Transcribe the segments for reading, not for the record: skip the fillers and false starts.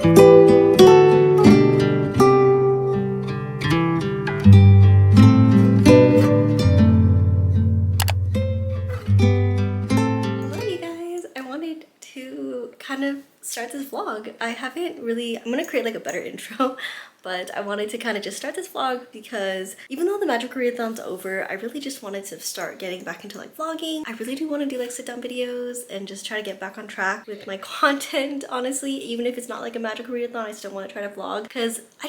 you guys, I wanted to kind of start this vlog. I haven't really, I'm gonna create like a better intro, but I wanted to kind of just start this vlog because even though the Magical Readathon's over, I really just wanted to start getting back into like vlogging. I really do want to do like sit down videos and just try to get back on track with my content, honestly. Even if it's not like a Magical Readathon, I still want to try to vlog because I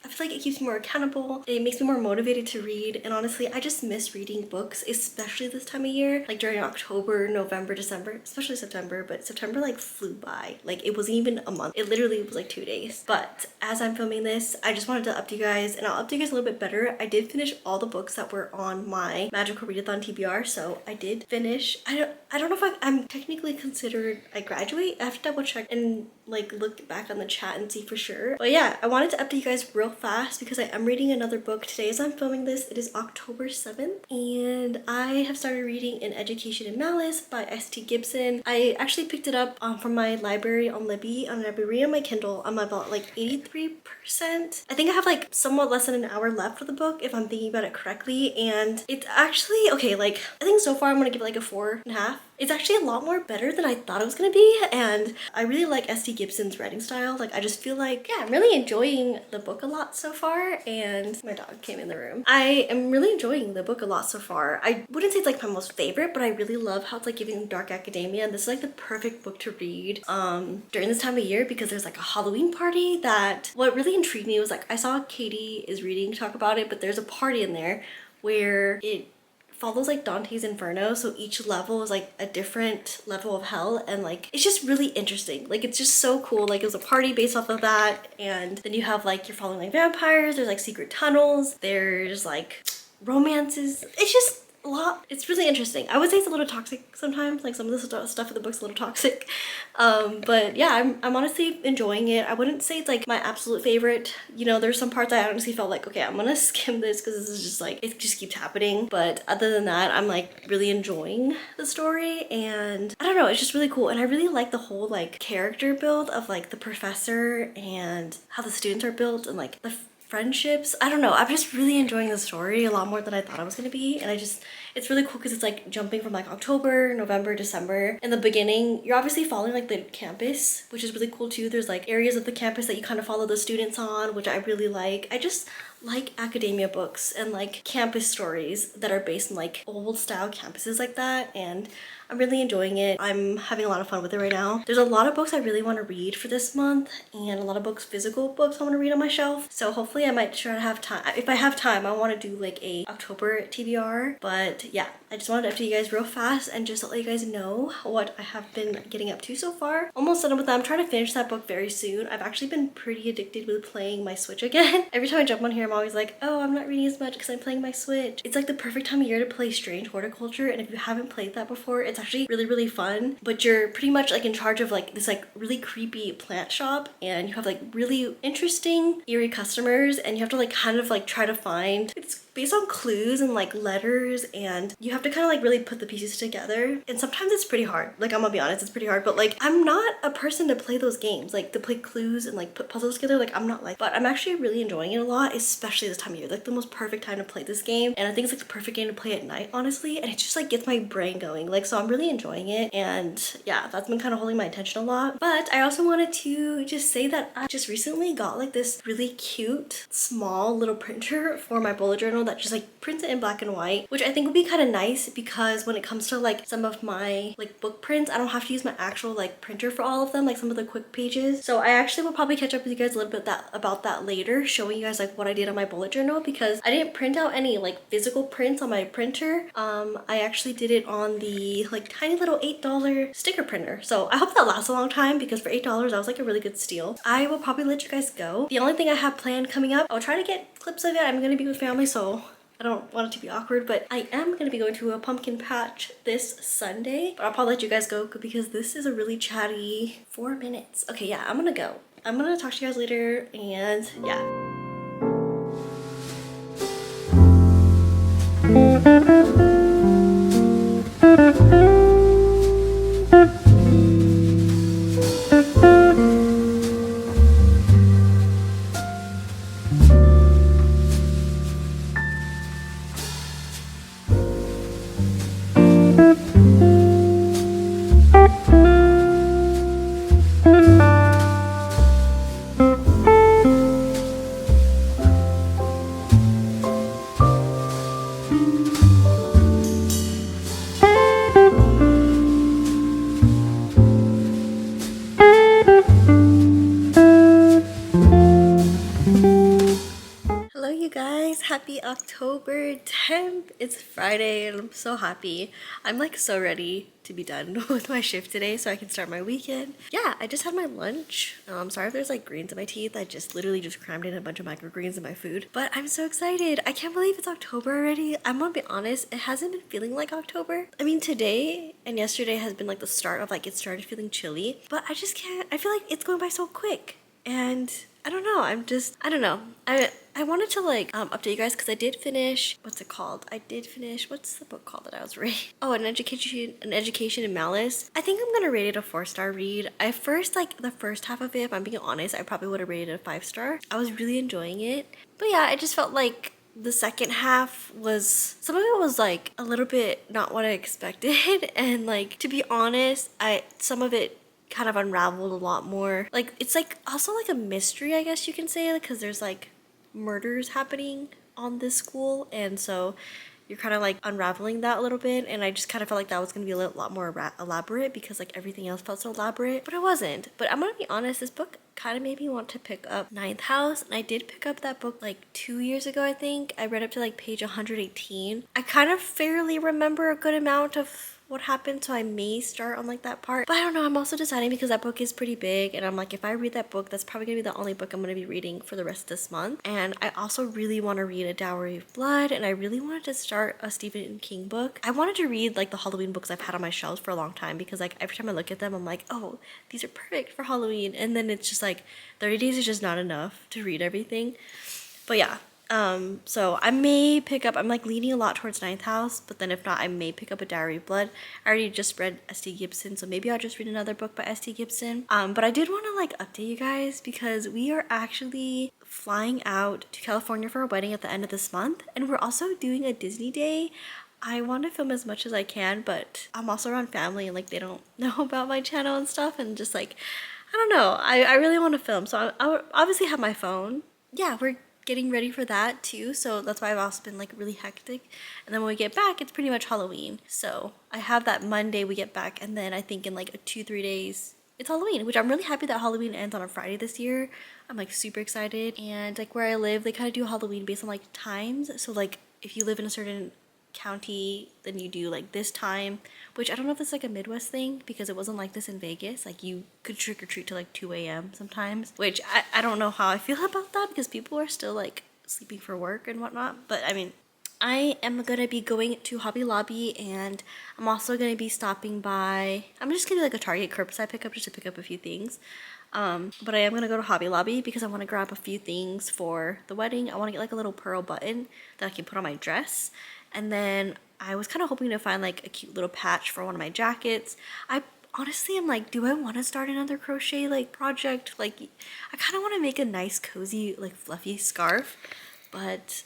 feel like it keeps me more accountable. It makes me more motivated to read. And honestly, I just miss reading books, especially this time of year. Like during October, November, December, especially September. But September like flew by. Like it wasn't even a month. It literally was like 2 days. But as I'm filming this, I just wanted to update you guys. And I'll update you guys a little bit better. I did finish all the books that were on my Magical Readathon TBR. So I did finish. I don't know if I'm technically considered I graduate. I have to double check and like look back on the chat and see for sure. But yeah, I wanted to update you guys real fast because I am reading another book today as I'm filming this. It is October 7th and I have started reading In Education and Malice by S.T. Gibson. I actually picked it up from my library on Libby, and I've been reading on my Kindle. I'm about like 83%. I think I have like somewhat less than an hour left for the book if I'm thinking about it correctly, and it's actually okay. Like I think so far I'm gonna give it like a 4.5. It's actually a lot more better than I thought it was gonna be, and I really like S.T. Gibson's writing style. Like I just feel like, yeah, I'm really enjoying the book a lot so far, and my dog came in the room. I am really enjoying the book a lot so far. I wouldn't say it's like my most favorite, but I really love how it's like giving dark academia, and this is like the perfect book to read during this time of year because there's like a Halloween party that what really intrigued me was like I saw Katie is reading talk about it, but there's a party in there where it follows like Dante's Inferno, so each level is like a different level of hell, and like it's just really interesting. Like it's just so cool. Like it was a party based off of that, and then you have like you're following like vampires, there's like secret tunnels, there's like romances. It's just a lot. It's really interesting. I would say it's a little toxic sometimes, like some of the stuff in the book's a little toxic, but yeah, I'm honestly enjoying it. I wouldn't say it's like my absolute favorite. You know, there's some parts I honestly felt like, okay, I'm gonna skim this because this is just like it just keeps happening, but other than that, I'm like really enjoying the story, and I don't know, it's just really cool. And I really like the whole like character build of like the professor and how the students are built and like the friendships. I don't know, I'm just really enjoying the story a lot more than I thought I was gonna be, and it's really cool because it's like jumping from like October, November, December. In the beginning, you're obviously following like the campus, which is really cool too. There's like areas of the campus that you kind of follow the students on, which I really like. I just like academia books and like campus stories that are based in like old style campuses like that, and I'm really enjoying it. I'm having a lot of fun with it right now. There's a lot of books I really want to read for this month, and a lot of books, physical books I want to read on my shelf. So hopefully I might try to have time. If I have time, I want to do like a October TBR. But yeah, I just wanted to update you guys real fast and just let you guys know what I have been getting up to so far. Almost done with that. I'm trying to finish that book very soon. I've actually been pretty addicted with playing my Switch again. Every time I jump on here, I'm always like, oh, I'm not reading as much because I'm playing my Switch. It's like the perfect time of year to play Strange Horticulture, and if you haven't played that before, it's actually really, really fun. But you're pretty much like in charge of like this like really creepy plant shop, and you have like really interesting, eerie customers, and you have to like kind of like try to find, it's based on clues and like letters, and you have to kind of like really put the pieces together, and sometimes it's pretty hard. Like I'm gonna be honest, it's pretty hard, but like I'm not a person to play those games, like to play clues and like put puzzles together. Like I'm not like, but I'm actually really enjoying it a lot, especially this time of year. Like the most perfect time to play this game, and I think it's like the perfect game to play at night, honestly, and it just like gets my brain going. Like so I'm really enjoying it, and yeah, that's been kind of holding my attention a lot. But I also wanted to just say that I just recently got like this really cute small little printer for my bullet journal that just like prints it in black and white, which I think would be kind of nice because when it comes to like some of my like book prints, I don't have to use my actual like printer for all of them, like some of the quick pages. So I actually will probably catch up with you guys a little bit about that later, showing you guys like what I did on my bullet journal, because I didn't print out any like physical prints on my printer. I actually did it on the like tiny little $8 sticker printer. So I hope that lasts a long time because for $8 that was like a really good steal. I will probably let you guys go. The only thing I have planned coming up, I'll try to get clips of it. I'm gonna be with family, so I don't want it to be awkward, but I am going to be going to a pumpkin patch this Sunday, but I'll probably let you guys go because this is a really chatty 4 minutes. Okay, yeah, I'm gonna go. I'm gonna talk to you guys later, and yeah. happy October 10th. It's Friday and I'm so happy. I'm like so ready to be done with my shift today so I can start my weekend. Yeah, I just had my lunch. Sorry if there's like greens in my teeth. I just literally just crammed in a bunch of microgreens in my food. But I'm so excited. I can't believe it's October already. I'm gonna be honest, it hasn't been feeling like October. I mean, today and yesterday has been like the start of like it started feeling chilly, but I just can't, I feel like it's going by so quick. And I don't know, I don't know. I wanted to like update you guys because I did finish, what's it called? I did finish, what's the book called that I was reading? Oh, An Education in Malice. I think I'm gonna rate it a 4-star read. I first, like the first half of it, if I'm being honest, I probably would have rated it a 5-star. I was really enjoying it. But yeah, I just felt like the second half was, some of it was like a little bit not what I expected. And like, to be honest, some of it kind of unraveled a lot more. Like, it's like also like a mystery, I guess you can say, because there's like murders happening on this school, and so you're kind of like unraveling that a little bit, and I just kind of felt like that was going to be a lot more elaborate because like everything else felt so elaborate, but it wasn't. But I'm gonna be honest, this book kind of made me want to pick up Ninth House, and I did pick up that book like 2 years ago. I think I read up to like page 118. I kind of fairly remember a good amount of what happened, so I may start on like that part, but I don't know. I'm also deciding because that book is pretty big, and I'm like, if I read that book, that's probably gonna be the only book I'm gonna be reading for the rest of this month. And I also really want to read A Dowry of Blood, and I really wanted to start a Stephen King book. I wanted to read like the Halloween books I've had on my shelves for a long time, because like every time I look at them I'm like, oh, these are perfect for Halloween, and then it's just like 30 days is just not enough to read everything. But yeah, so I may pick up, I'm like leaning a lot towards Ninth House, but then if not, I may pick up A Diary of Blood. I already just read S.T. Gibson, so maybe I'll just read another book by S.T. Gibson. But I did want to like update you guys because we are actually flying out to California for a wedding at the end of this month, and we're also doing a Disney day. I want to film as much as I can, but I'm also around family and like they don't know about my channel and stuff, and just like, I don't know, I really want to film, so I obviously have my phone. Yeah, we're getting ready for that too, so that's why I've also been like really hectic. And then when we get back, it's pretty much Halloween, so I have that Monday we get back, and then I think in like 2-3 days it's Halloween, which I'm really happy that Halloween ends on a Friday this year. I'm like super excited. And like where I live, they kind of do Halloween based on like times, so like if you live in a certain county, then you do like this time, which I don't know if it's like a Midwest thing, because it wasn't like this in Vegas. Like you could trick or treat till like 2 a.m. sometimes, which I don't know how I feel about that, because people are still like sleeping for work and whatnot. But I mean, I am gonna be going to Hobby Lobby, and I'm also gonna be stopping by, I'm just gonna do like a Target curbside pickup just to pick up a few things. But I am gonna go to Hobby Lobby because I want to grab a few things for the wedding. I want to get like a little pearl button that I can put on my dress. And then I was kind of hoping to find like a cute little patch for one of my jackets. I honestly am like, do I want to start another crochet like project? Like, I kind of want to make a nice cozy like fluffy scarf. But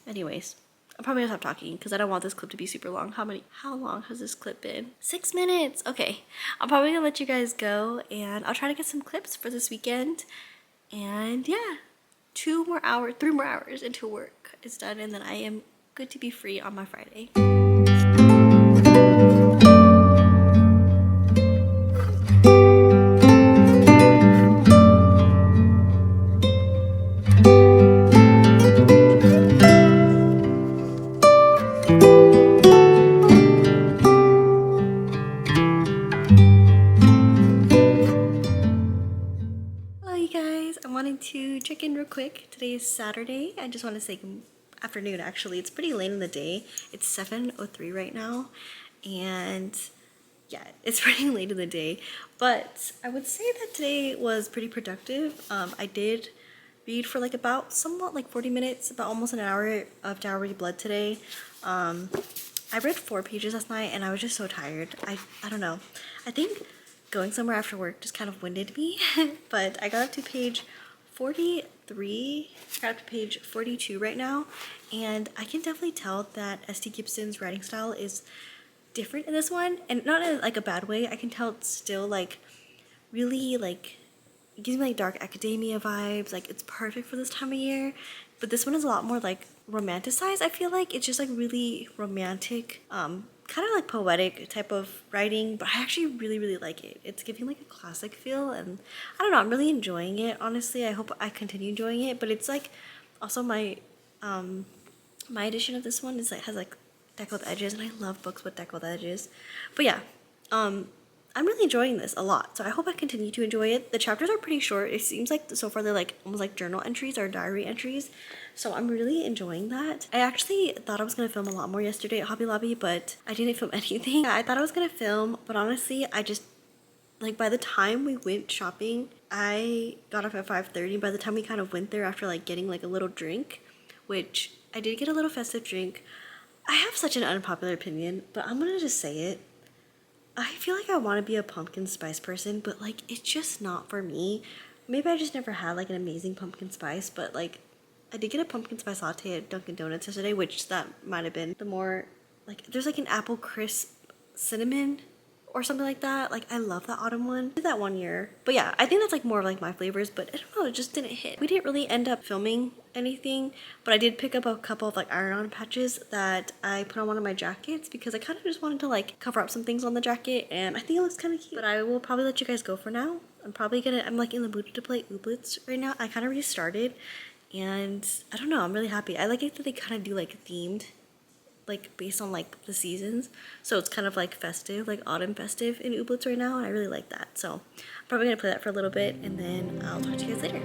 anyways, I'm probably gonna stop talking because I don't want this clip to be super long. How long has this clip been? 6 minutes. Okay, I'm probably gonna let you guys go, and I'll try to get some clips for this weekend. And yeah, 3 more hours until work is done, and then I am good to be free on my Friday. Hello you guys, I wanted to check in real quick. Today is Saturday. I just want to say good afternoon. Actually, it's pretty late in the day. It's 7:03 right now, and yeah, it's pretty late in the day, but I would say that today was pretty productive. I did read for like about somewhat like 40 minutes, about almost an hour of Dowry Blood today. I read 4 pages last night, and I was just so tired. I don't know. I think going somewhere after work just kind of winded me, but I got up to page 43, I got up to page 42 right now, and I can definitely tell that S.T. Gibson's writing style is different in this one, and not in like a bad way. I can tell it's still like really like, it gives me like dark academia vibes. Like it's perfect for this time of year, but this one is a lot more like romanticized. I feel like it's just like really romantic, kind of like poetic type of writing, but I actually really like it. It's giving like a classic feel, and I don't know, I'm really enjoying it, honestly. I hope I continue enjoying it, but it's like also my My edition of this one is like has like deckled edges, and I love books with deckled edges. But yeah, I'm really enjoying this a lot, so I hope I continue to enjoy it. The chapters are pretty short. It seems like so far they're like almost like journal entries or diary entries, so I'm really enjoying that. I actually thought I was gonna film a lot more yesterday at Hobby Lobby, but I didn't film anything. I thought I was gonna film, but honestly, I just like by the time we went shopping, I got off at 5:30. By the time we kind of went there after like getting like a little drink, which I did get a little festive drink. I have such an unpopular opinion, but I'm gonna just say it. I feel like I want to be a pumpkin spice person, but like it's just not for me. Maybe I just never had like an amazing pumpkin spice, but like I did get a pumpkin spice latte at Dunkin' Donuts yesterday, which that might have been the more like there's like an apple crisp cinnamon or something like that. Like I love that autumn one. I did that one year. But yeah, I think that's like more of like my flavors, but I don't know, it just didn't hit. We didn't really end up filming anything, but I did pick up a couple of like iron-on patches that I put on one of my jackets because I kind of just wanted to like cover up some things on the jacket, and I think it looks kind of cute. But I will probably let you guys go for now. I'm like in the mood to play Ooblets right now. I kind of restarted, and I don't know, I'm really happy. I like it that they kind of do like themed, like based on like the seasons, so it's kind of like festive, like autumn festive in Ooblets right now, and I really like that. So I'm probably gonna play that for a little bit, and then I'll talk to you guys later.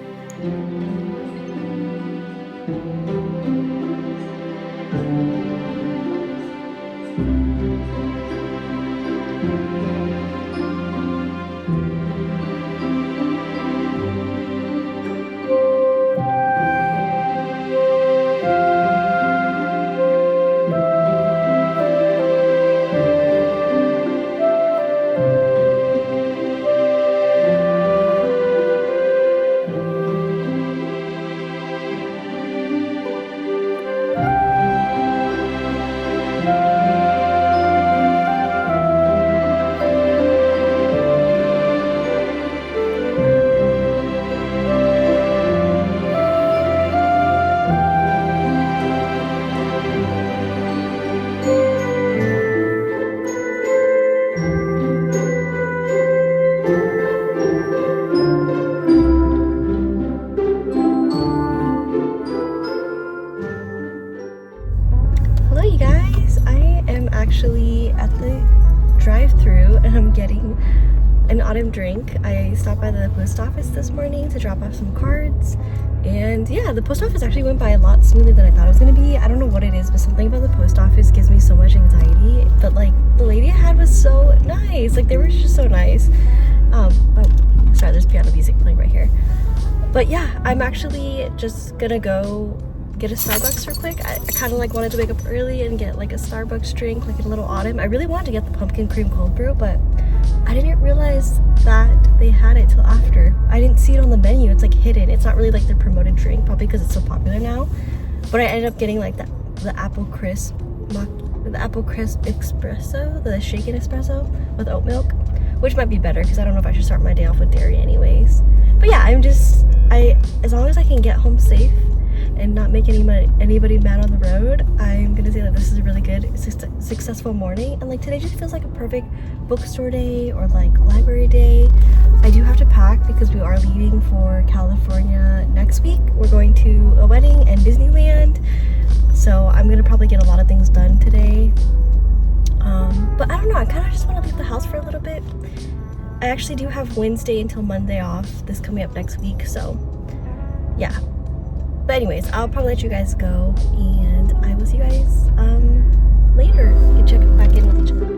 Hello you guys, I am actually at the drive-thru and I'm getting an autumn drink. I stopped by the post office this morning to drop off some cards, and yeah, the post office actually went by a lot smoother than I thought it was gonna be. I don't know what it is, but something about the post office gives me so much anxiety, but like the lady I had was so nice. Like they were just so nice. Oh, sorry, there's piano music playing right here. But yeah, I'm actually just gonna go get a Starbucks real quick. I kind of like wanted to wake up early and get like a Starbucks drink, like a little autumn. I really wanted to get the pumpkin cream cold brew, but I didn't realize that they had it till after. I didn't see it on the menu. It's like hidden. It's not really like their promoted drink, probably because it's so popular now. But I ended up getting like the apple crisp espresso, the shaken espresso with oat milk, which might be better because I don't know if I should start my day off with dairy anyways. But yeah, as long as I can get home safe and not make anybody mad on the road, I'm gonna say that this is a really good, successful morning. And like today just feels like a perfect bookstore day or like library day. I do have to pack because we are leaving for California next week. We're going to a wedding and Disneyland, so I'm gonna probably get a lot of things done today. But I don't know, I kind of just want to leave the house for a little bit. I actually do have Wednesday until Monday off, this coming up next week, so yeah. But anyways, I'll probably let you guys go, and I will see you guys later. You can check back in with each other.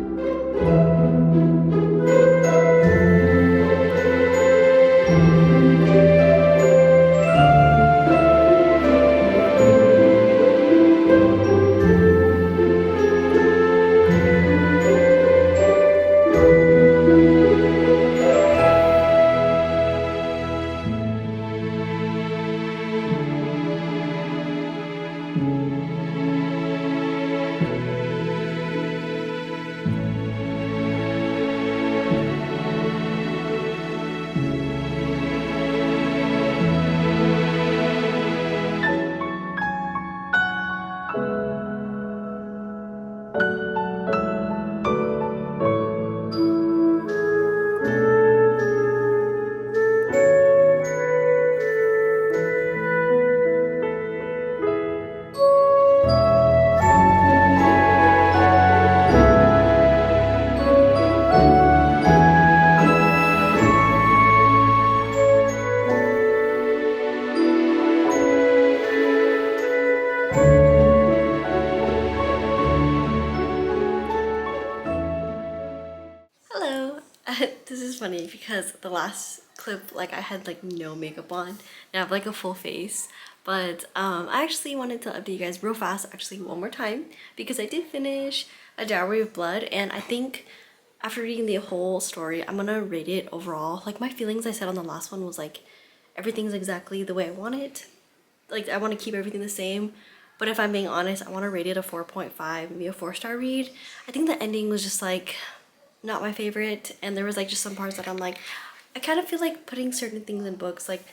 funny because the last clip, like I had like no makeup on and I have like a full face. But I actually wanted to update you guys real fast, actually one more time, because I did finish A Dowry of Blood, and I think after reading the whole story, I'm gonna rate it overall. Like my feelings I said on the last one was like, everything's exactly the way I want it. Like I want to keep everything the same. But if I'm being honest, I want to rate it a 4.5, maybe a 4-star read. I think the ending was just like not my favorite, and there was like just some parts that I'm like, I kind of feel like putting certain things in books, like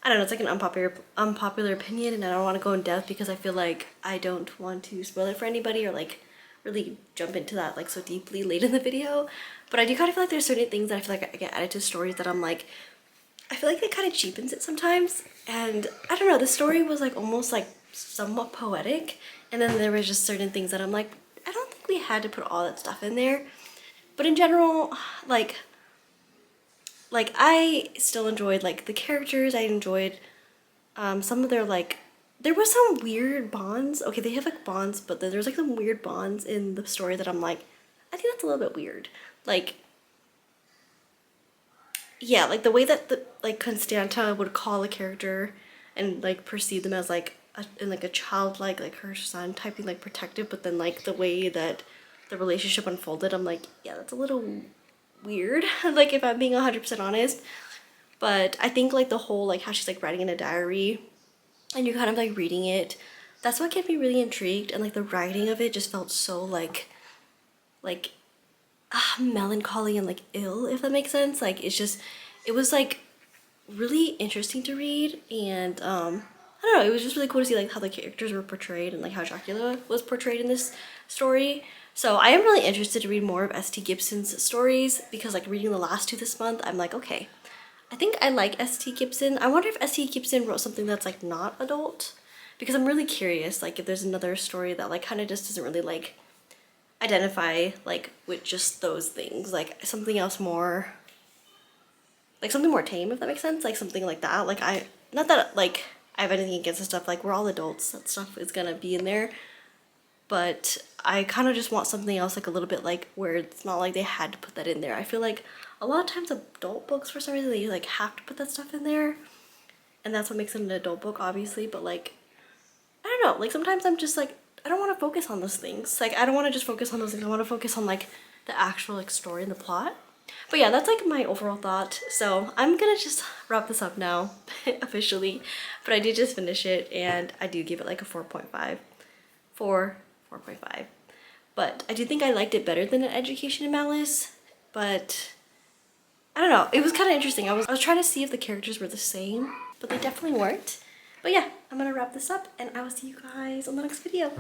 I don't know, it's like an unpopular opinion, and I don't want to go in depth because I feel like I don't want to spoil it for anybody or like really jump into that like so deeply late in the video. But I do kind of feel like there's certain things that I feel like I get added to stories that I'm like, I feel like it kind of cheapens it sometimes. And I don't know, the story was like almost like somewhat poetic, and then there was just certain things that I'm like, I don't think we had to put all that stuff in there. But in general, like I still enjoyed like the characters. I enjoyed some of their like, there was some weird bonds. Okay, they have like bonds, but then there's like some weird bonds in the story that I'm like, I think that's a little bit weird. Like, yeah, like the way that the like Constanta would call a character and like perceive them as like in like a childlike, like her son type thing, like protective, but then like the way that the relationship unfolded, I'm like, yeah, that's a little weird. Like if I'm being 100% honest. But I think like the whole like how she's like writing in a diary and you're kind of like reading it, that's what kept me really intrigued. And like the writing of it just felt so like melancholy and like ill, if that makes sense. Like it's just, it was like really interesting to read. And I don't know, it was just really cool to see like how the characters were portrayed and like how Dracula was portrayed in this story. So I am really interested to read more of S.T. Gibson's stories, because like reading the last two this month, I'm like, okay, I think I like S.T. Gibson. I wonder if S.T. Gibson wrote something that's like not adult, because I'm really curious like if there's another story that like kind of just doesn't really like identify like with just those things, like something else more, like something more tame, if that makes sense, like something like that. Like I, not that like I have anything against the stuff, like we're all adults, that stuff is gonna be in there, but I kind of just want something else, like a little bit like where it's not like they had to put that in there. I feel like a lot of times adult books, for some reason, they like have to put that stuff in there, and that's what makes it an adult book, obviously. But like, I don't know, like sometimes I'm just like, I don't want to focus on those things. Like I don't want to just focus on those things. I want to focus on like the actual like story and the plot. But yeah, that's like my overall thought. So I'm gonna just wrap this up now officially, but I did just finish it and I do give it like a 4.5 4.5. But I do think I liked it better than An Education in Malice. But I don't know, it was kind of interesting. I was trying to see if the characters were the same, but they definitely weren't. But yeah, I'm gonna wrap this up and I will see you guys on the next video.